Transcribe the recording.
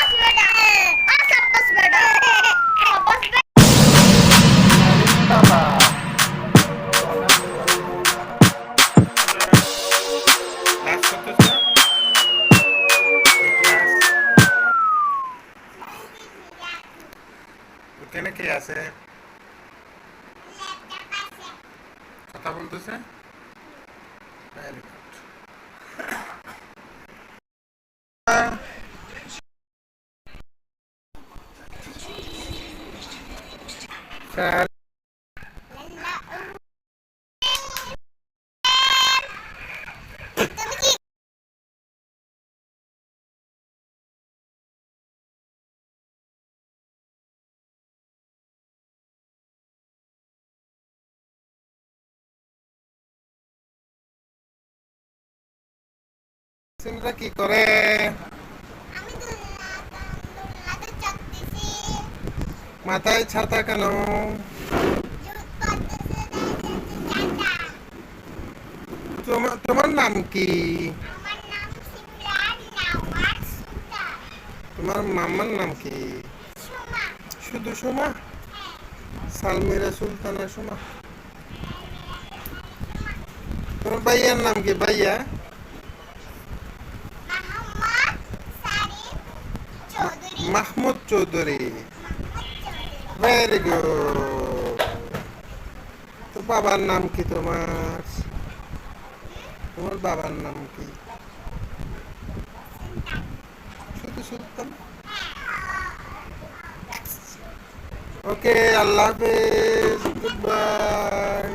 আরে বাবা, ক্লাস করতেছ? কি ক্লাস? ওখানে কে আছে? কথা বলতেছে? Very good. স্যার, সিনরা কি করে? মাথায় ছাতা কেন? তোমার নাম কি? তোমার মামার নাম কি? শুধু সোমা? সালমিরা সুলতানা সোমা? তোমার ভাইয়ার নাম কি? ভাইয়া মাহমুদ চৌধুরী। Very good. তো বাবার নাম কি তোমার? তোমার বাবার নাম কি? শুধু সুলতান? ওকে, আল্লাহ হাফেজ, গুড বাই।